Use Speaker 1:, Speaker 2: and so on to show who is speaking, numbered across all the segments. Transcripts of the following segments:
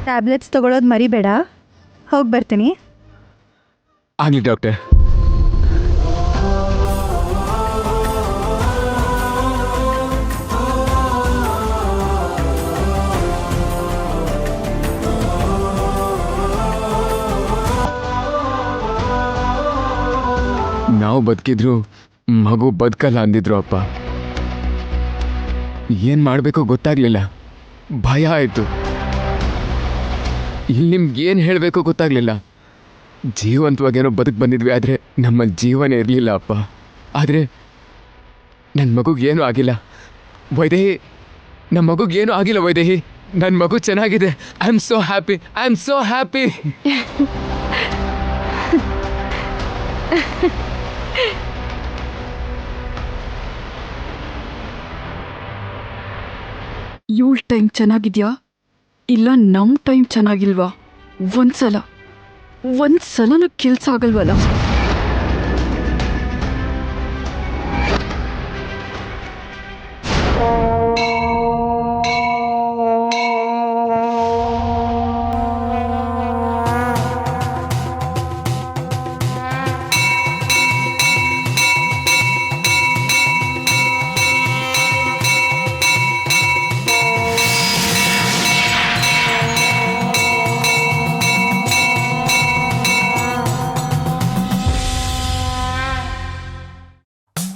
Speaker 1: Tablets ತಗೊಳ್ಳೋದು ಮರಿಬೇಡ. ಹೋಗಿ ಬರ್ತೀನಿ.
Speaker 2: ಆಗಲಿ ಡಾಕ್ಟರ್. ನಾವು ಬದುಕಿದ್ರು ಮಗು ಬದುಕಲ್ಲ ಅಂದಿದ್ರು ಅಪ್ಪ. ಏನು ಮಾಡಬೇಕೋ ಗೊತ್ತಾಗ್ಲಿಲ್ಲ. ಭಯ ಆಯಿತು. ಇಲ್ಲಿ ನಿಮ್ಗೇನು ಹೇಳಬೇಕೋ ಗೊತ್ತಾಗ್ಲಿಲ್ಲ. ಜೀವಂತವಾಗೇನೋ ಬದುಕು ಬಂದಿದ್ವಿ, ಆದರೆ ನಮ್ಮ ಜೀವನ ಇರಲಿಲ್ಲ ಅಪ್ಪ. ಆದರೆ ನನ್ನ ಮಗುಗೇನೂ ಆಗಿಲ್ಲ ವೈದೇಹಿ. ನಮ್ಮ ಮಗುಗೇನೂ ಆಗಿಲ್ಲ ವೈದೇಹಿ. ನನ್ನ ಮಗು ಚೆನ್ನಾಗಿದೆ. I am so happy. I am so happy.
Speaker 3: ಇವಳ ಟೈಮ್ ಚೆನ್ನಾಗಿದ್ಯಾ ಇಲ್ಲ ನಮ್ಮ ಟೈಮ್ ಚೆನ್ನಾಗಿಲ್ವಾ? ಒಂದ್ಸಲನೂ ಕೆಲಸ ಆಗಲ್ವಲ್ಲ.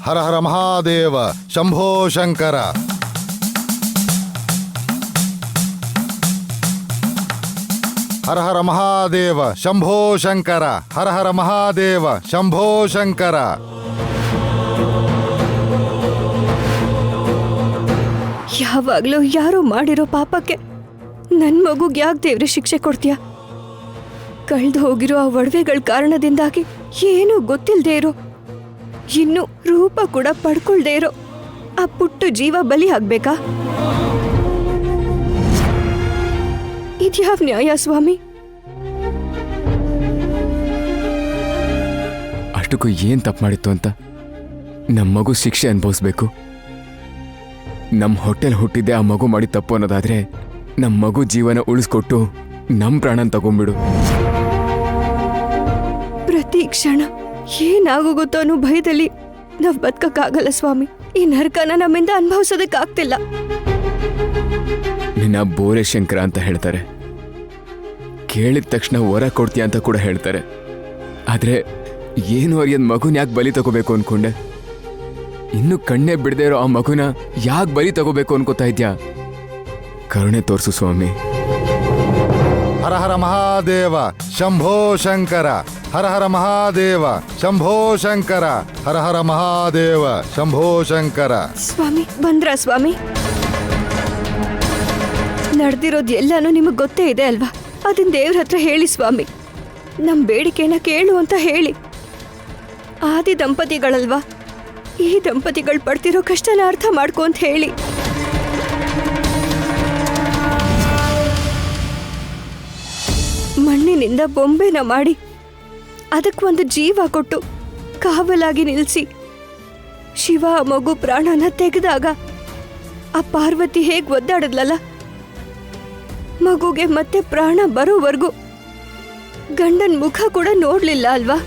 Speaker 4: ಹರ ಹರ ಮಹಾದೇವ ಶಂಭೋ ಶಂಕರ. ಹರ ಹರ ಮಹಾದೇವ ಶಂಭೋ ಶಂಕರ. ಹರ ಹರ ಮಹಾದೇವ ಶಂಭೋ ಶಂಕರ.
Speaker 5: ಯಾವಾಗ್ಲೂ ಯಾರೋ ಮಾಡಿರೋ ಪಾಪಕ್ಕೆ ನನ್ ಮಗುಗ್ ಯಾಕೆ ದೇವ್ರ ಶಿಕ್ಷೆ ಕೊಡ್ತೀಯ? ಕಳ್ದು ಹೋಗಿರೋ ಆ ಒಡವೆಗಳ ಕಾರಣದಿಂದಾಗಿ ಏನೂ ಗೊತ್ತಿಲ್ದೇ ಇರೋ, ಇನ್ನು ರೂಪ ಕೂಡ ಪಡ್ಕೊಳ್ದೇ ಇರೋ ಆ ಪುಟ್ಟು ಜೀವ ಬಲಿ ಆಗ್ಬೇಕಾ? ಇದ್ಯಾವ ನ್ಯಾಯ ಸ್ವಾಮಿ?
Speaker 2: ಅಷ್ಟಕ್ಕೂ ಏನು ತಪ್ಪು ಮಾಡಿತ್ತು ಅಂತ ನಮ್ಮ ಮಗು ಶಿಕ್ಷೆ ಅನುಭವಿಸ್ಬೇಕು? ನಮ್ಮ ಹೊಟ್ಟೆಲ್ ಹುಟ್ಟಿದ್ದೆ ಆ ಮಗು ಮಾಡಿ ತಪ್ಪು ಅನ್ನೋದಾದ್ರೆ ನಮ್ಮ ಮಗು ಜೀವನ ಉಳಿಸ್ಕೊಟ್ಟು ನಮ್ಮ ಪ್ರಾಣನ ತಗೊಂಡ್ಬಿಡು.
Speaker 5: ಪ್ರತಿ ಕ್ಷಣ ಏನಾಗೋಗುತ್ತೋ ಅನ್ನೋ ಭಯದಲ್ಲಿ ನಾವ್ ಬದುಕಕ್ಕಾಗಲ್ಲ ಸ್ವಾಮಿ. ಈ ನರಕನ ನಮ್ಮಿಂದ ಅನುಭವಿಸೋದಕ್ಕಾಗ್ತಿಲ್ಲ.
Speaker 2: ನಿನ್ನ ಬೋರೆ ಶಂಕರ ಅಂತ ಹೇಳ್ತಾರೆ. ಕೇಳಿದ ತಕ್ಷಣ ವರ ಕೊಡ್ತೀಯ ಅಂತ ಕೂಡ ಹೇಳ್ತಾರೆ. ಆದ್ರೆ ಏನು ಅರಿಯದ ಮಗುನ ಯಾಕೆ ಬಲಿ ತಗೋಬೇಕು ಅನ್ಕೊಂಡೆ? ಇನ್ನು ಕಣ್ಣೇ ಬಿಡದೆ ಇರೋ ಆ ಮಗುನ ಯಾಕೆ ಬಲಿ ತಗೋಬೇಕು ಅನ್ಕೋತಾ ಇದ್ಯಾ? ಕರುಣೆ ತೋರಿಸು ಸ್ವಾಮಿ.
Speaker 4: ಹರ ಹರ ಮಹಾದೇವ ಶಂಭೋ ಶಂಕರ. ಹರ ಹರ ಮಹಾದೇವ ಶಂಭೋ ಶಂಕರ. ಹರ ಹರ ಮಹಾದೇವ ಶಂಭೋ ಶಂಕರ.
Speaker 5: ಸ್ವಾಮಿ ಬಂದ್ರ ಸ್ವಾಮಿ? ನಡೆದಿರೋದು ಎಲ್ಲಾನು ನಿಮಗ್ ಗೊತ್ತೇ ಇದೆ ಅಲ್ವಾ? ಅದನ್ನ ದೇವ್ರ ಹತ್ರ ಹೇಳಿ ಸ್ವಾಮಿ. ನಮ್ ಬೇಡಿಕೆನ ಕೇಳು ಅಂತ ಹೇಳಿ. ಆದಿ ದಂಪತಿಗಳಲ್ವಾ, ಈ ದಂಪತಿಗಳು ಪಡ್ತಿರೋ ಕಷ್ಟನ ಅರ್ಥ ಮಾಡ್ಕೊ ಅಂತ ಹೇಳಿ. ಮಣ್ಣಿನಿಂದ ಬೊಂಬೆನ ಮಾಡಿ ಅದಕ್ಕೊಂದು ಜೀವ ಕೊಟ್ಟು ಕಾವಲಾಗಿ ನಿಲ್ಲಿಸಿ ಶಿವ ಆ ಮಗು ಪ್ರಾಣನ ತೆಗೆದಾಗ ಆ ಪಾರ್ವತಿ ಹೇಗ್ ಒದ್ದಾಡದ್ಲಲ್ಲ, ಮಗುಗೆ ಮತ್ತೆ ಪ್ರಾಣ ಬರೋವರೆಗೂ ಗಂಡನ್ ಮುಖ ಕೂಡ ನೋಡ್ಲಿಲ್ಲ ಅಲ್ವಾ?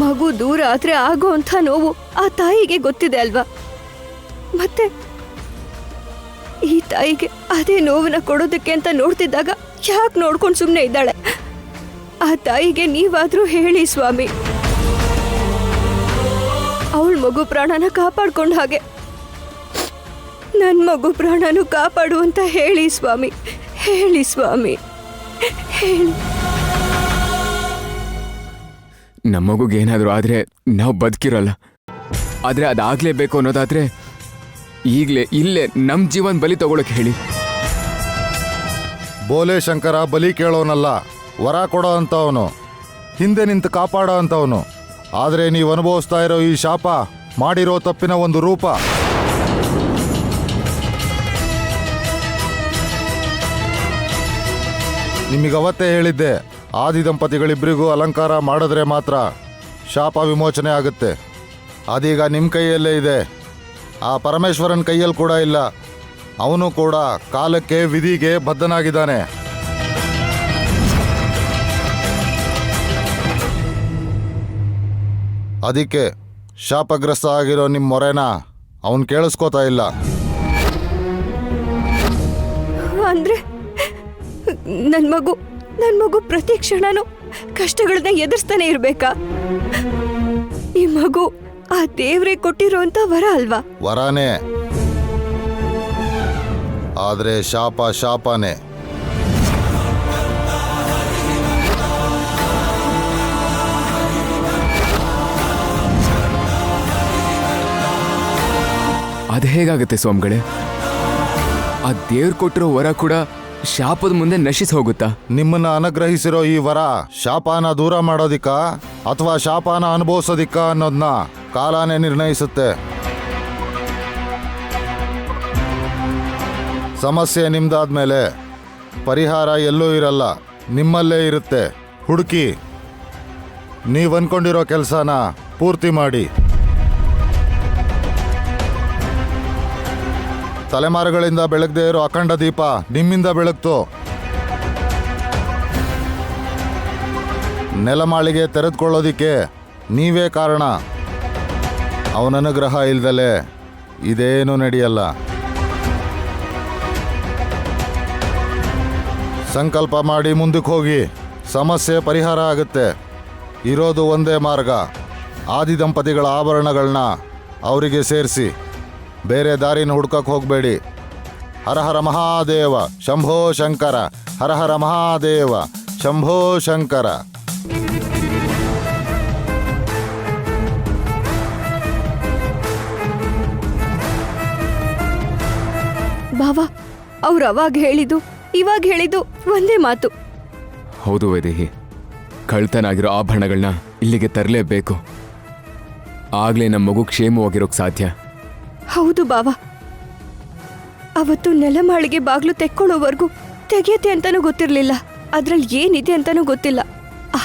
Speaker 5: ಮಗು ದೂರ ಆದ್ರೆ ಆಗೋ ಅಂತ ನೋವು ಆ ತಾಯಿಗೆ ಗೊತ್ತಿದೆ ಅಲ್ವಾ? ಮತ್ತೆ ಈ ತಾಯಿಗೆ ಅದೇ ನೋವನ್ನ ಕೊಡೋದಕ್ಕೆ ಅಂತ ನೋಡ್ತಿದ್ದಾಗ ಯಾಕೆ ನೋಡ್ಕೊಂಡು ಸುಮ್ಮನೆ ಇದ್ದಾಳೆ? ಆ ತಾಯಿಗೆ ನೀವಾದ್ರೂ ಹೇಳಿ ಸ್ವಾಮಿ. ಅವಳ ಮಗು ಪ್ರಾಣನ ಕಾಪಾಡ್ಕೊಂಡ ಹಾಗೆ ನನ್ನ ಮಗು ಪ್ರಾಣನು ಕಾಪಾಡು ಅಂತ ಹೇಳಿ ಸ್ವಾಮಿ. ಹೇಳಿ ಸ್ವಾಮಿ, ಹೇಳಿ.
Speaker 2: ನಮ್ಮ ಮಗುಗೆ ಏನಾದರೂ ಆದರೆ ನಾವು ಬದುಕಿರಲ್ಲ. ಆದರೆ ಅದಾಗಲೇಬೇಕು ಅನ್ನೋದಾದರೆ ಈಗಲೇ ಇಲ್ಲೇ ನಮ್ಮ ಜೀವನ ಬಲಿ ತಗೊಳಕ್ಕೆ ಹೇಳಿ.
Speaker 4: ಬೋಲೆ ಶಂಕರ ಬಲಿ ಕೇಳೋನಲ್ಲ, ವರ ಕೊಡೋ ಅಂಥವನು, ಹಿಂದೆ ನಿಂತು ಕಾಪಾಡೋ ಅಂಥವನು. ಆದರೆ ನೀವು ಅನುಭವಿಸ್ತಾ ಇರೋ ಈ ಶಾಪ ಮಾಡಿರೋ ತಪ್ಪಿನ ಒಂದು ರೂಪ. ನಿಮಗವತ್ತೇ ಹೇಳಿದ್ದೆ, ಆದಿ ದಂಪತಿಗಳಿಬ್ಬರಿಗೂ ಅಲಂಕಾರ ಮಾಡಿದ್ರೆ ಮಾತ್ರ ಶಾಪ ವಿಮೋಚನೆ ಆಗುತ್ತೆ. ಅದೀಗ ನಿಮ್ಮ ಕೈಯಲ್ಲೇ ಇದೆ. ಆ ಪರಮೇಶ್ವರನ್ ಕೈಯಲ್ಲಿ ಕೂಡ ಇಲ್ಲ. ಅವನು ಕೂಡ ಕಾಲಕ್ಕೆ ವಿಧಿಗೆ ಬದ್ಧನಾಗಿದ್ದಾನೆ. ಅದಕ್ಕೆ ಶಾಪಗ್ರಸ್ತ ಆಗಿರೋ ನಿಮ್ಮ ಮೊರೆನ ಅವನು ಕೇಳಿಸ್ಕೋತಾ ಇಲ್ಲ.
Speaker 5: ಅಂದ್ರೆ ನನ್ ಮಗು ಪ್ರತಿ ಕ್ಷಣನೂ ಕಷ್ಟಗಳನ್ನ ಎದುರಿಸ್ತಾನೆ ಇರ್ಬೇಕಾ? ಈ ಮಗು ಆ ದೇವ್ರೆ ಕೊಟ್ಟಿರೋಂತ ವರ ಅಲ್ವಾ?
Speaker 4: ವರನೇ, ಆದ್ರೆ ಶಾಪನೇ.
Speaker 2: ಅದು ಹೇಗಾಗುತ್ತೆ ಸ್ವಾಮಿಗಳೇ? ಆ ದೇವ್ರು ಕೊಟ್ಟಿರೋ ವರ ಕೂಡ ಶಾಪದ ಮುಂದೆ ನಶಿಸಿ ಹೋಗುತ್ತಾ?
Speaker 4: ನಿಮ್ಮನ್ನ ಅನುಗ್ರಹಿಸಿರೋ ಈ ವರ ಶಾಪನ ದೂರ ಮಾಡೋದಿಕ್ಕ ಅಥವಾ ಶಾಪನ ಅನುಭವಿಸೋದಿಕ್ಕ ಅನ್ನೋದನ್ನ ಕಾಲನೇ ನಿರ್ಣಯಿಸುತ್ತೆ. ಸಮಸ್ಯೆ ನಿಮ್ದಾದ್ಮೇಲೆ ಪರಿಹಾರ ಎಲ್ಲೂ ಇರಲ್ಲ, ನಿಮ್ಮಲ್ಲೇ ಇರುತ್ತೆ. ಹುಡುಕಿ ನೀವು ಅನ್ಕೊಂಡಿರೋ ಕೆಲಸನ ಪೂರ್ತಿ ಮಾಡಿ. ತಲೆಮಾರುಗಳಿಂದ ಬೆಳಗದೇ ಇರೋ ಅಖಂಡ ದೀಪ ನಿಮ್ಮಿಂದ ಬೆಳಗ್ತು. ನೆಲಮಾಳಿಗೆ ತೆರೆದುಕೊಳ್ಳೋದಿಕ್ಕೆ ನೀವೇ ಕಾರಣ. ಅವನ ಅನುಗ್ರಹ ಇಲ್ದಲೆ ಇದೇನೂ ನಡೆಯಲ್ಲ. ಸಂಕಲ್ಪ ಮಾಡಿ ಮುಂದಕ್ಕೆ ಹೋಗಿ, ಸಮಸ್ಯೆ ಪರಿಹಾರ ಆಗುತ್ತೆ. ಇರೋದು ಒಂದೇ ಮಾರ್ಗ, ಆದಿ ದಂಪತಿಗಳ ಆಭರಣಗಳನ್ನ ಅವರಿಗೆ ಸೇರಿಸಿ. ಬೇರೆ ದಾರಿನ ಹುಡ್ಕಕ್ಕೆ ಹೋಗಬೇಡಿ. ಹರ ಹರ ಮಹಾದೇವ ಶಂಭೋ ಶಂಕರ, ಹರ ಹರ ಮಹಾದೇವ ಶಂಭೋ ಶಂಕರ.
Speaker 5: ಬಾವಾ, ಅವ್ರು ಅವಾಗ ಹೇಳಿದ್ದು ಇವಾಗ ಹೇಳಿದ್ದು ಒಂದೇ ಮಾತು.
Speaker 2: ಹೌದು ವೈದೇಹಿ, ಕಳ್ತನಾಗಿರೋ ಆಭರಣಗಳನ್ನ ಇಲ್ಲಿಗೆ ತರಲೇಬೇಕು. ಆಗ್ಲೇ ನಮ್ಮ ಮಗು ಕ್ಷೇಮವಾಗಿರೋಕ್ ಸಾಧ್ಯ.
Speaker 5: ಹೌದು ಬಾವಾ, ಅವತ್ತು ನೆಲಮಾಳಿಗೆ ಬಾಗ್ಲು ತೆಕ್ಕೊಳ್ಳೋವರೆಗೂ ತೆಗೆಯತ್ತೆ ಅಂತಾನೂ ಗೊತ್ತಿರ್ಲಿಲ್ಲ. ಅದ್ರಲ್ಲಿ ಏನಿದೆ ಅಂತಾನೂ ಗೊತ್ತಿಲ್ಲ.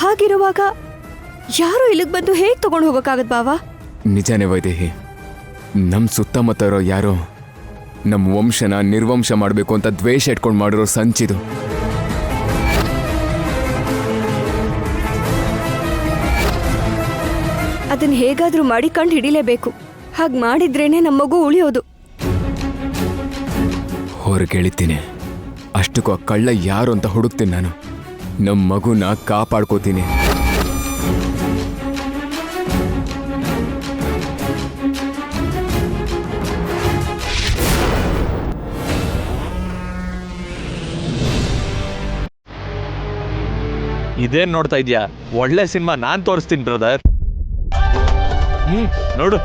Speaker 5: ಹಾಗಿರುವಾಗ ಯಾರು ಇಲ್ಲಿಗೆ ಬಂದು ಹೇಗೆ ತಗೊಂಡು ಹೋಗೋಕ್ಕಾಗತ್ ಬಾವಾ?
Speaker 2: ನಿಜಾನೇ ವೈದೇಹಿ, ನಮ್ಮ ಸುತ್ತಮುತ್ತ ಇರೋ ಯಾರೋ ನಮ್ಮ ವಂಶನ ನಿರ್ವಂಶ ಮಾಡಬೇಕು ಅಂತ ದ್ವೇಷ ಇಟ್ಕೊಂಡು ಮಾಡಿರೋ ಸಂಚಿದು.
Speaker 5: ಅದನ್ನ ಹೇಗಾದ್ರೂ ಮಾಡಿ ಕಂಡು ಹಿಡಿಲೇಬೇಕು. ಹಾಗೆ ಮಾಡಿದ್ರೇನೆ ನಮ್ಮ ಮಗು ಉಳಿಯೋದು.
Speaker 2: ಹೊರಗೆಳಿತೀನಿ, ಅಷ್ಟಕ್ಕೂ ಆ ಕಳ್ಳ ಯಾರು ಅಂತ ಹುಡುಕ್ತೀನಿ. ನಾನು ನಮ್ಮ ಮಗುನ ಕಾಪಾಡ್ಕೋತೀನಿ.
Speaker 6: ಇದೇನ್ ನೋಡ್ತಾ ಇದ್ಯಾ? ಒಳ್ಳೆ ಸಿನಿಮಾ ನಾನ್ ತೋರಿಸ್ತೀನಿ ಬ್ರದರ್. ನೋಡು.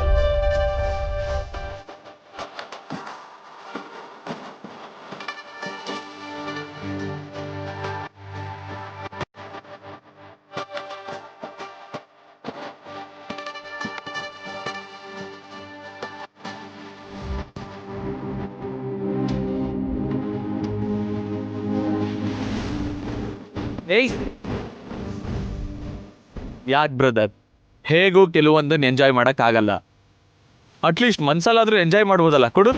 Speaker 6: ಏಯ್, ಯಾಕೆ ಬ್ರದರ್? ಹೇಗೂ ಕೆಲವೊಂದನ್ನು ಎಂಜಾಯ್ ಮಾಡೋಕ್ಕಾಗಲ್ಲ. ಅಟ್ಲೀಸ್ಟ್ ಮನ್ಸಲ್ಲಾದ್ರೂ ಎಂಜಾಯ್ ಮಾಡ್ಬೋದಲ್ಲ, ಕೊಡು.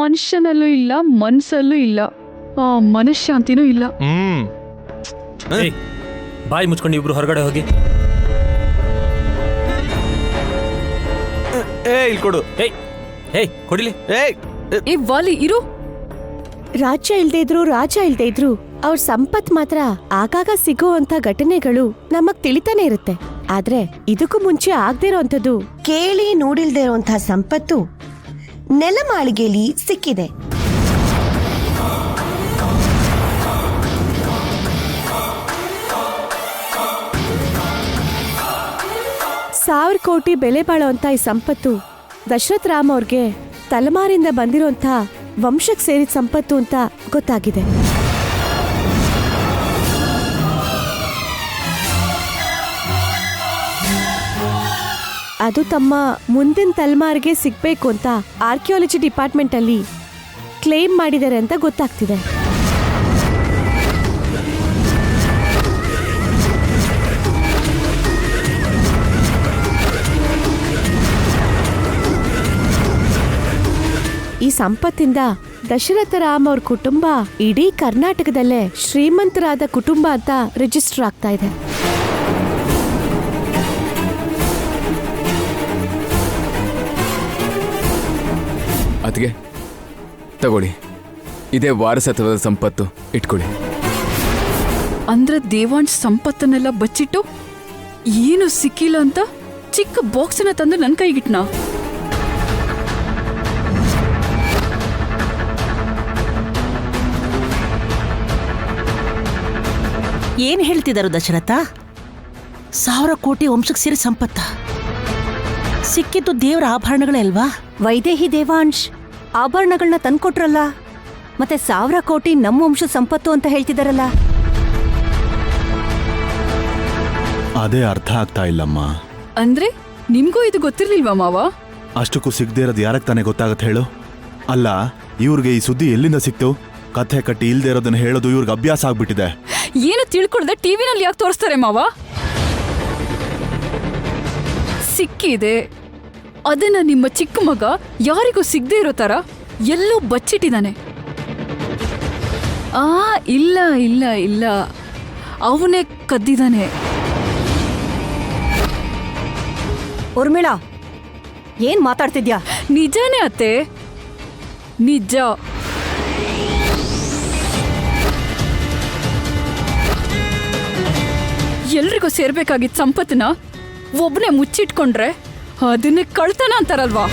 Speaker 3: ಮನುಷ್ಯನಲ್ಲೂ ಇಲ್ಲ, ಮನ್ಸಲ್ಲೂ ಇಲ್ಲ, ಮನಃಶಾಂತಿನೂ ಇಲ್ಲ.
Speaker 7: ಏಯ್, ಬಾಯಿ ಮುಚ್ಕೊಂಡು ಇಬ್ರು ಹೊರಗಡೆ ಹೋಗಿ.
Speaker 6: ಇಲ್ಲಿ ಕೊಡು.
Speaker 7: ಏಯ್ ಕೊಡಿಲಿ.
Speaker 3: ಏ ವಾಲಿ, ಇರು.
Speaker 8: ರಾಜ್ಯ ಇಲ್ದೇ ಇದ್ರು ಅವ್ರ ಸಂಪತ್ ಮಾತ್ರ ಆಗಾಗ ಸಿಗೋವಂತ ಘಟನೆಗಳು ನಮಗ್ ತಿಳಿತಾನೆ ಇರುತ್ತೆ. ಆದ್ರೆ ಇದಕ್ಕೂ ಮುಂಚೆ ಆಗದೆ ಇರೋಂಥದ್ದು,
Speaker 9: ಕೇಳಿ ನೋಡಿಲ್ದೇ ಇರುವಂತಹ ಸಂಪತ್ತು ನೆಲಮಾಳಿಗೆಯಲ್ಲಿ ಸಿಕ್ಕಿದೆ.
Speaker 8: $1,000 ಕೋಟಿ ಬೆಲೆ ಬಾಳೋಂಥ ಈ ಸಂಪತ್ತು ದಶರಥ ರಾಮ್ ಅವ್ರಿಗೆ ತಲೆಮಾರಿಂದ ಬಂದಿರೋಂಥ ವಂಶಕ್ಕೆ ಸೇರಿದ ಸಂಪತ್ತು ಅಂತ ಗೊತ್ತಾಗಿದೆ. ಅದು ತಮ್ಮ ಮುಂದಿನ ತಲೆಮಾರಿಗೆ ಸಿಗ್ಬೇಕು ಅಂತ ಆರ್ಕಿಯಾಲಜಿ ಡಿಪಾರ್ಟ್ಮೆಂಟ್ ಅಲ್ಲಿ ಕ್ಲೇಮ್ ಮಾಡಿದ್ದಾರೆ ಅಂತ ಗೊತ್ತಾಗ್ತಿದೆ. ಈ ಸಂಪತ್ತಿಂದ ದಶರಥ ರಾಮ್ ಅವ್ರ ಕುಟುಂಬ ಇಡೀ ಕರ್ನಾಟಕದಲ್ಲೇ ಶ್ರೀಮಂತರಾದ ಕುಟುಂಬ ಅಂತ ರಿಜಿಸ್ಟರ್ ಆಗ್ತಾ ಇದೆ.
Speaker 2: ಅದಕ್ಕೆ ತಗೊಳ್ಳಿ, ಇದೇ ವಾರಸತ್ವದ ಸಂಪತ್ತು, ಇಟ್ಕೊಳ್ಳಿ.
Speaker 3: ಅಂದ್ರೆ ದೇವಾಂಶ್ ಸಂಪತ್ತನ್ನೆಲ್ಲ ಬಚ್ಚಿಟ್ಟು ಏನು ಸಿಕ್ಕಿಲ್ಲ ಅಂತ ಚಿಕ್ಕ ಬಾಕ್ಸನ್ನ ತಂದು ನನ್ನ ಕೈಗಿಟ್ನಾ?
Speaker 10: ಏನ್ ಹೇಳ್ತಿದಾರು ದಶರಥ? 1,000 ಕೋಟಿ ವಂಶಕ್ಕೆ ಸೇರಿ ಸಂಪತ್ತ ಸಿಕ್ಕಿದ್ದು ದೇವರ ಆಭರಣಗಳೇ ಅಲ್ವಾ?
Speaker 8: ವೈದೇಹಿ ದೇವಾಂಶ್ ಆಭರಣಗಳನ್ನ ತಂದ್ಕೊಟ್ರಲ್ಲ, ಮತ್ತೆ 1,000 ಕೋಟಿ ನಮ್ಮ ವಂಶ ಸಂಪತ್ತು ಅಂತ ಹೇಳ್ತಿದಾರಲ್ಲ.
Speaker 11: ಅದೇ ಅರ್ಥ ಆಗ್ತಾ ಇಲ್ಲಮ್ಮ.
Speaker 3: ಅಂದ್ರೆ ನಿಮ್ಗೂ ಇದು ಗೊತ್ತಿರ್ಲಿಲ್ವಾ ಮಾವ?
Speaker 11: ಅಷ್ಟಕ್ಕೂ ಸಿಗದೇ ಇರೋದು ಯಾರಕ್ಕೆ ತಾನೇ ಗೊತ್ತಾಗತ್ತೆ ಹೇಳು? ಅಲ್ಲ, ಇವ್ರಿಗೆ ಈ ಸುದ್ದಿ ಎಲ್ಲಿಂದ ಸಿಕ್ತು? ಕಥೆ ಕಟ್ಟಿ ಇಲ್ದೇ ಇರೋದನ್ನ ಹೇಳೋದು ಇವ್ರಿಗೆ ಅಭ್ಯಾಸ ಆಗ್ಬಿಟ್ಟಿದೆ.
Speaker 3: ಏನು ತಿಳ್ಕೊಳ್ದೆ ಟಿವಿನಲ್ಲಿ ಯಾಕೆ ತೋರಿಸ್ತಾರೆ ಮಾವ? ಸಿಕ್ಕಿದೆ, ಅದನ್ನ ನಿಮ್ಮ ಚಿಕ್ಕ ಮಗ ಯಾರಿಗೂ ಸಿಗದೆ ಇರೋ ತರ ಎಲ್ಲೋ ಬಚ್ಚಿಟ್ಟಿದ್ದಾನೆ. ಇಲ್ಲ ಇಲ್ಲ ಇಲ್ಲ, ಅವನೇ ಕದ್ದಿದ್ದಾನೆ.
Speaker 8: ಉರ್ಮಿಳಾ, ಏನ್ ಮಾತಾಡ್ತಿದ್ಯಾ?
Speaker 3: ನಿಜಾನೇ ಅತ್ತೆ, ನಿಜ. ಎಲ್ರಿಗೂ ಸೇರ್ಬೇಕಾಗಿದ್ದ ಸಂಪತ್ತನ್ನ ಒಬ್ಬನೇ ಮುಚ್ಚಿಟ್ಕೊಂಡ್ರೆ ಅದನ್ನೇ ಕಳ್ತನ ಅಂತಾರಲ್ವಾ?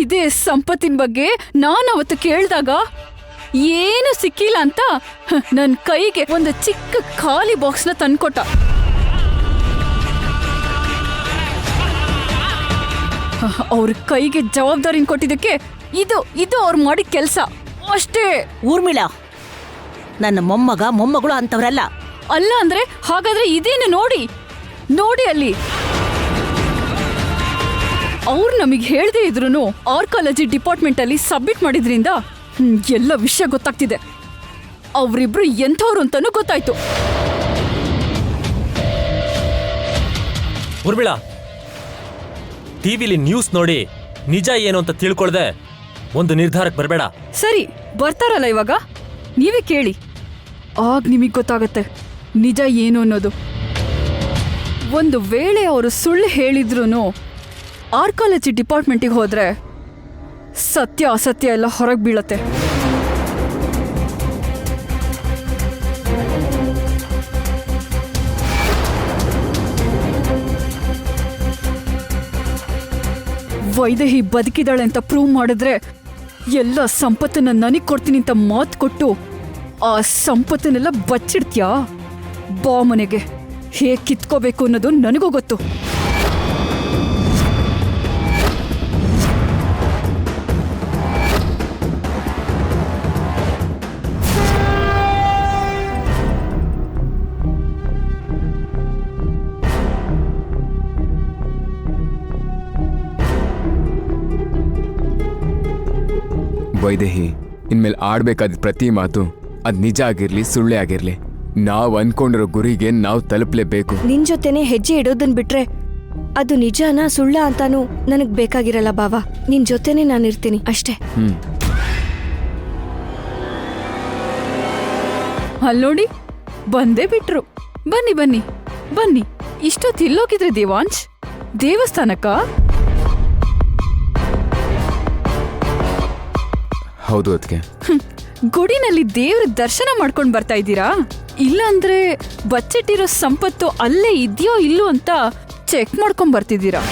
Speaker 3: ಇದೇ ಸಂಪತ್ತಿನ ಬಗ್ಗೆ ನಾನು ಅವತ್ತು ಕೇಳಿದಾಗ ಏನು ಸಿಕ್ಕಿಲ್ಲ ಅಂತ ನನ್ನ ಕೈಗೆ ಒಂದು ಚಿಕ್ಕ ಖಾಲಿ ಬಾಕ್ಸ್ನ ತಂದ್ಕೊಟ್ಟ. ಅವ್ರ ಕೈಗೆ ಜವಾಬ್ದಾರಿನ ಕೊಟ್ಟಿದ್ದಕ್ಕೆ ಇದು ಅವ್ರು ಮಾಡಿದ ಕೆಲಸ ಅಷ್ಟೇ.
Speaker 10: ಊರ್ಮಿಳಾ, ನನ್ನ ಮೊಮ್ಮಗಳು ಅಂತವ್ರಲ್ಲ.
Speaker 3: ಅಲ್ಲ ಅಂದ್ರೆ ಹಾಗಾದ್ರೆ ಇದೇನು ನೋಡಿ ಅಲ್ಲಿ. ಅವ್ರು ನಮಗೆ ಹೇಳದೇ ಇದ್ರು ಆರ್ಕಾಲಜಿ ಡಿಪಾರ್ಟ್ಮೆಂಟ್ ಅಲ್ಲಿ ಸಬ್ಮಿಟ್ ಮಾಡಿದ್ರಿಂದ ಎಲ್ಲ ವಿಷಯ ಗೊತ್ತಾಗ್ತಿದೆ. ಅವರಿಬ್ರು ಎಂಥವ್ರು ಅಂತಾನೂ ಗೊತ್ತಾಯ್ತು.
Speaker 7: ಉರ್ಮಿಳಾ, ಟಿವಿಲಿ ನ್ಯೂಸ್ ನೋಡಿ ನಿಜ ಏನು ಅಂತ ತಿಳ್ಕೊಳ್ದೆ ಒಂದು ನಿರ್ಧಾರಕ್ಕೆ ಬರಬೇಡ.
Speaker 3: ಸರಿ, ಬರ್ತಾರಲ್ಲ ಇವಾಗ, ನೀವೇ ಕೇಳಿ, ಆಗ ನಿಮಗೆ ಗೊತ್ತಾಗತ್ತೆ ನಿಜ ಏನು ಅನ್ನೋದು. ಒಂದು ವೇಳೆ ಅವರು ಸುಳ್ಳು ಹೇಳಿದ್ರು ಆರ್ಕಾಲಜಿ ಡಿಪಾರ್ಟ್ಮೆಂಟಿಗೆ ಹೋದ್ರೆ ಸತ್ಯ ಅಸತ್ಯ ಎಲ್ಲ ಹೊರಗೆ ಬೀಳತ್ತೆ. ವೈದೇಹಿ ಬದುಕಿದಾಳೆ ಅಂತ ಪ್ರೂವ್ ಮಾಡಿದ್ರೆ ಎಲ್ಲ ಸಂಪತ್ತನ್ನ ನನಗೆ ಕೊಡ್ತೀನಿ ಅಂತ ಮಾತು ಕೊಟ್ಟು ಆ ಸಂಪತ್ತನ್ನೆಲ್ಲ ಬಚ್ಚಿಡ್ತೀಯಾ? ಬಾ ಮನೆಗೆ, ಹೇಗೆ ಕಿತ್ಕೋಬೇಕು ಅನ್ನೋದು ನನಗೂ ಗೊತ್ತು.
Speaker 2: ವೈದೇಹಿ, ಇನ್ಮೇಲೆ ಆಡ್ಬೇಕಾದ ಪ್ರತಿ ಮಾತು ಅದ್ ನಿಜ ಆಗಿರ್ಲಿ ಸುಳ್ಳೆ ಆಗಿರ್ಲಿ, ನಾವ್ ಅನ್ಕೊಂಡಿರೋ ಗುರಿಗೆ ನಾವು ತಲುಪಲೇಬೇಕು.
Speaker 5: ನಿನ್ ಜೊತೆನೆ ಹೆಜ್ಜೆ ಇಡೋದನ್ ಬಿಟ್ರೆ ಅದು ನಿಜನಾ ಸುಳ್ಳ ಅಂತಾನು ನನಗ್ ಬೇಕಾಗಿರಲ್ಲ ಬಾವ. ನಿನ್ ಜೊತೆನೆ ನಾನಿರ್ತೀನಿ ಅಷ್ಟೇ.
Speaker 3: ಅಲ್ಲೋಡಿ, ಬಂದೇ ಬಿಟ್ರು. ಬನ್ನಿ ಬನ್ನಿ ಬನ್ನಿ. ಇಷ್ಟೊತ್ತು ಇಲ್ಲೋಗಿದ್ರೆ ದೇವಾಂಶ್? ದೇವಸ್ಥಾನಕ್ಕ?
Speaker 2: ಹೌದು ಅದಕ್ಕೆ.
Speaker 3: ಗುಡಿನಲ್ಲಿ ದೇವ್ರ ದರ್ಶನ ಮಾಡ್ಕೊಂಡು ಬರ್ತಾ ಇದ್ದೀರಾ? ಇಲ್ಲಾಂದ್ರೆ ಬಚ್ಚಿಟ್ಟಿರೋ ಸಂಪತ್ತು ಅಲ್ಲೇ ಇದೆಯೋ ಇಲ್ಲೋ ಅಂತ ಚೆಕ್ ಮಾಡ್ಕೊಂಡ್ ಬರ್ತಿದ್ದೀರಾ?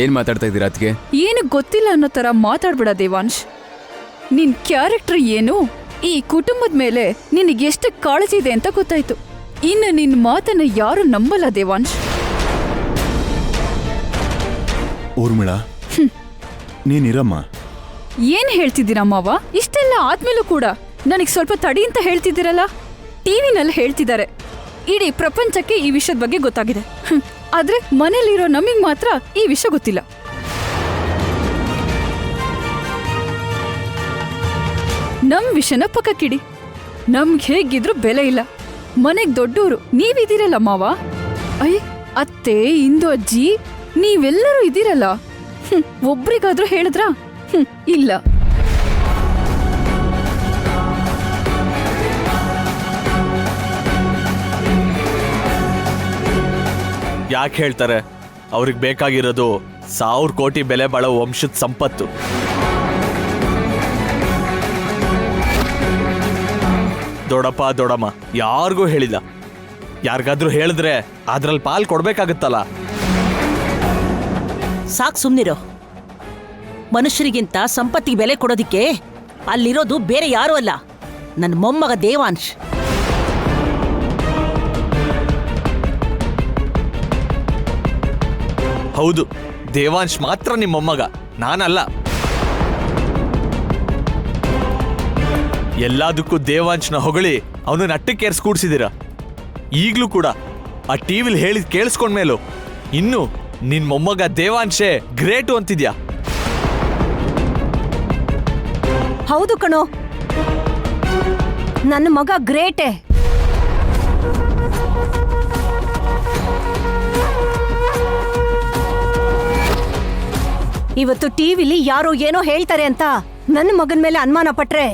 Speaker 2: ಏನ್ ಮಾತಾಡ್ತಾ ಇದ್ದೀರಾ ಅದಕ್ಕೆ?
Speaker 3: ಏನು ಗೊತ್ತಿಲ್ಲ ಅನ್ನೋ ತರ ಮಾತಾಡ್ಬೇಡ ದೇವಾಂಶ್. ನಿನ್ ಕ್ಯಾರೆಕ್ಟರ್ ಏನು, ಈ ಕುಟುಂಬದ ಮೇಲೆ ನಿನಗೆ ಎಷ್ಟು ಕಾಳಜಿ ಇದೆ ಅಂತ ಗೊತ್ತಾಯ್ತು. ಇನ್ನು ನಿನ್ ಮಾತನ್ನ ಯಾರು ನಂಬಲ್ಲ ದೇವಾಂಶ್.
Speaker 11: ಊರ್ಮಿಳಾ, ನೀನಿರಮ್ಮ.
Speaker 3: ಏನ್ ಹೇಳ್ತಿದ್ದೀರಾ ಮಾವ? ಇಷ್ಟೆಲ್ಲ ಆದ್ಮೇಲೂ ಕೂಡ ನನಗ್ ಸ್ವಲ್ಪ ತಡಿ ಅಂತ ಹೇಳ್ತಿದ್ದೀರಲ್ಲ. ಟಿವಿನಲ್ಲಿ ಹೇಳ್ತಿದ್ದಾರೆ, ಇಡೀ ಪ್ರಪಂಚಕ್ಕೆ ಈ ವಿಷಯದ ಬಗ್ಗೆ ಗೊತ್ತಾಗಿದೆ. ಆದ್ರೆ ಮನೇಲಿರೋ ನಮಗ್ ಮಾತ್ರ ಈ ವಿಷಯ ಗೊತ್ತಿಲ್ಲ. ನಮ್ ವಿಷಯನ ಪಕ್ಕಕ್ಕಿಡಿ. ನಮ್ಗೆ ಹೇಗಿದ್ರು ಬೆಲೆ ಇಲ್ಲ. ಮನೆಗ್ ದೊಡ್ಡೋರು ನೀವಿದ್ದೀರಲ್ಲ ಮಾವ. ಅಯ್ಯ, ಅತ್ತೆ, ಇಂದು ಅಜ್ಜಿ, ನೀವೆಲ್ಲರೂ ಇದ್ದೀರಲ್ಲ. ಒಬ್ರಿಗಾದ್ರೂ ಹೇಳಿದ್ರಾ? ಇಲ್ಲ.
Speaker 6: ಯಾಕೆ ಹೇಳ್ತಾರೆ? ಅವ್ರಿಗೆ ಬೇಕಾಗಿರೋದು 1000 ಕೋಟಿ ಬೆಲೆ ಬಾಳೋ ವಂಶದ ಸಂಪತ್ತು. ದೊಡ್ಡಪ್ಪ ದೊಡ್ಡಮ್ಮ ಯಾರಿಗೂ ಹೇಳಿಲ್ಲ. ಯಾರಿಗಾದ್ರೂ ಹೇಳಿದ್ರೆ ಅದ್ರಲ್ಲಿ ಪಾಲ್ ಕೊಡ್ಬೇಕಾಗತ್ತಲ್ಲ.
Speaker 10: ಸಾಕ್ ಸುಮ್ನಿರೋ. ಮನುಷ್ಯರಿಗಿಂತ ಸಂಪತ್ತಿಗೆ ಬೆಲೆ ಕೊಡೋದಿಕ್ಕೆ ಅಲ್ಲಿರೋದು ಬೇರೆ ಯಾರೂ ಅಲ್ಲ, ನನ್ನ ಮೊಮ್ಮಗ ದೇವಾಂಶ್.
Speaker 6: ಹೌದು, ದೇವಾಂಶ್ ಮಾತ್ರ ನಿಮ್ಮ ಮೊಮ್ಮಗ, ನಾನಲ್ಲ. ಎಲ್ಲದಕ್ಕೂ ದೇವಾಂಶ್ನ ಹೊಗಳಿ ಅವನನ್ನ ಅಟ್ಟಕ್ಕೇರ್ಸ್ ಕೂಡ್ಸಿದ್ದೀರ. ಈಗ್ಲೂ ಕೂಡ ಆ ಟಿವಿಲಿ ಹೇಳಿದ್ ಕೇಳಿಸ್ಕೊಂಡ್ಮೇಲೂ ಇನ್ನು ನಿನ್ ಮೊಮ್ಮಗ ದೇವಾಂಶೇ ಗ್ರೇಟು ಅಂತಿದ್ಯಾ?
Speaker 8: ಹೌದು ಕಣೋ, ನನ್ನ ಮಗ ಗ್ರೇಟೆ. ಇವತ್ತು ಟಿವಿಲಿ ಯಾರೋ ಏನೋ ಹೇಳ್ತಾರೆ ಅಂತ ನನ್ನ ಮಗನ ಮೇಲೆ ಅನುಮಾನ ಪಟ್ರೆ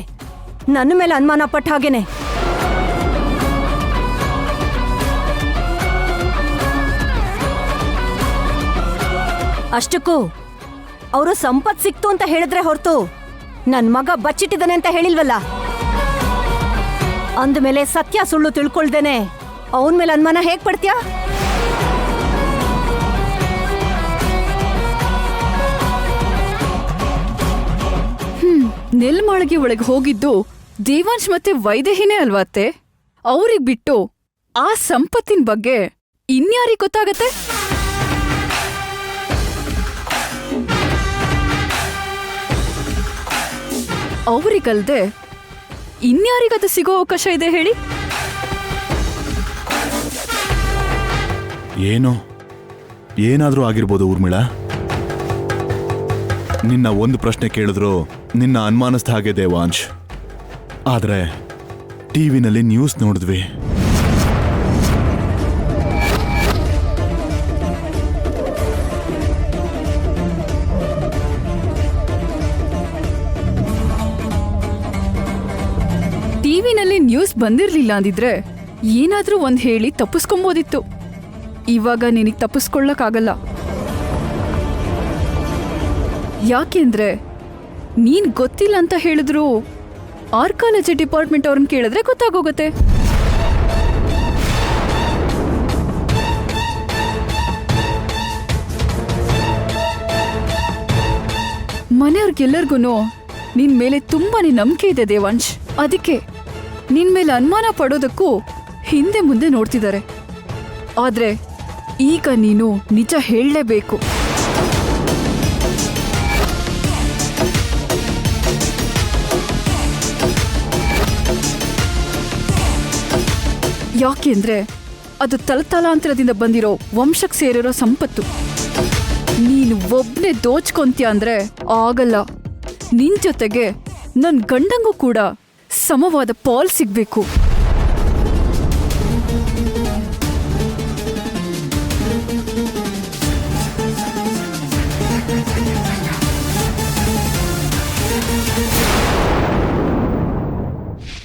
Speaker 8: ನನ್ನ ಮೇಲೆ ಅನುಮಾನ ಪಟ್ಟ ಹಾಗೇನೆ. ಅಷ್ಟಕ್ಕೂ ಅವರು ಸಂಪತ್ ಸಿಕ್ತು ಅಂತ ಹೇಳಿದ್ರೆ ಹೊರತು ನನ್ ಮಗ ಬಚ್ಚಿಟ್ಟಿದ್ದಾನೆ ಅಂತ ಹೇಳಿಲ್ವಲ್ಲ. ಅಂದಮೇಲೆ ಸತ್ಯ ಸುಳ್ಳು ತಿಳ್ಕೊಳ್ದೇನೆ ಅವನ ಮೇಲೆ ಅನುಮಾನ ಹೇಗ್ ಪಡ್ತೀಯಾ?
Speaker 3: ನೆಲ್ಮಾಳಿಗೆ ಒಳಗೆ ಹೋಗಿದ್ದು ದೇವಾಂಶ್ ಮತ್ತೆ ವೈದೇಹಿನೇ ಅಲ್ವಾ ಅತ್ತೆ? ಅವ್ರಿಗ್ ಬಿಟ್ಟು ಆ ಸಂಪತ್ತಿನ ಬಗ್ಗೆ ಇನ್ಯಾರಿಗ್ ಗೊತ್ತಾಗತ್ತೆ? ಅವ್ರಿಗಲ್ದೆ ಇನ್ಯಾರಿಗದು ಸಿಗೋ ಅವಕಾಶ ಇದೆ ಹೇಳಿ?
Speaker 11: ಏನೋ ಏನಾದ್ರೂ ಆಗಿರ್ಬೋದು ಊರ್ಮಿಳಾ. ನಿನ್ನ ಒಂದು ಪ್ರಶ್ನೆ ಕೇಳಿದ್ರು ನಿನ್ನ ಅನುಮಾನಿಸ್ದ ಹಾಗೆ ದೇವಾಂಶ್. ಆದ್ರೆ ಟಿವಿನಲ್ಲಿ ನ್ಯೂಸ್ ನೋಡಿದ್ವಿ.
Speaker 3: ಟಿವಿನಲ್ಲಿ ನ್ಯೂಸ್ ಬಂದಿರ್ಲಿಲ್ಲ ಅಂದಿದ್ರೆ ಏನಾದ್ರೂ ಒಂದ್ ಹೇಳಿ ತಪ್ಪಿಸ್ಕೊಂಬೋದಿತ್ತು. ಇವಾಗ ನಿನಗ್ ತಪ್ಪಿಸ್ಕೊಳ್ಳಕ್ಕಾಗಲ್ಲ. ಯಾಕೆಂದ್ರೆ ನೀನ್ ಗೊತ್ತಿಲ್ಲ ಅಂತ ಹೇಳಿದ್ರು ಆರ್ಕಾಲಜಿ ಡಿಪಾರ್ಟ್ಮೆಂಟ್ ಅವ್ರನ್ನ ಕೇಳಿದ್ರೆ ಗೊತ್ತಾಗೋಗತ್ತೆ. ಮನೆಯವ್ರಿಗೆಲ್ಲರಿಗೂ ನಿನ್ ಮೇಲೆ ತುಂಬಾನೇ ನಂಬಿಕೆ ಇದೆ ದೇವಾಂಶ್. ಅದಕ್ಕೆ ನಿನ್ ಮೇಲೆ ಅನುಮಾನ ಪಡೋದಕ್ಕೂ ಹಿಂದೆ ಮುಂದೆ ನೋಡ್ತಿದ್ದಾರೆ. ಆದ್ರೆ ಈಗ ನೀನು ನಿಜ ಹೇಳಲೇಬೇಕು. ಯಾಕೆಂದ್ರೆ ಅದು ತಲತಲಾಂತರದಿಂದ ಬಂದಿರೋ ವಂಶಕ್ಕೆ ಸೇರಿರೋ ಸಂಪತ್ತು. ನೀನು ಒಬ್ನೇ ದೋಚ್ಕೊಂತೀಯ ಅಂದ್ರೆ ಆಗಲ್ಲ. ನಿನ್ ಜೊತೆಗೆ ನನ್ ಗಂಡಂಗೂ ಕೂಡ ಸಮವಾದ ಪಾಲ್ ಸಿಗ್ಬೇಕು.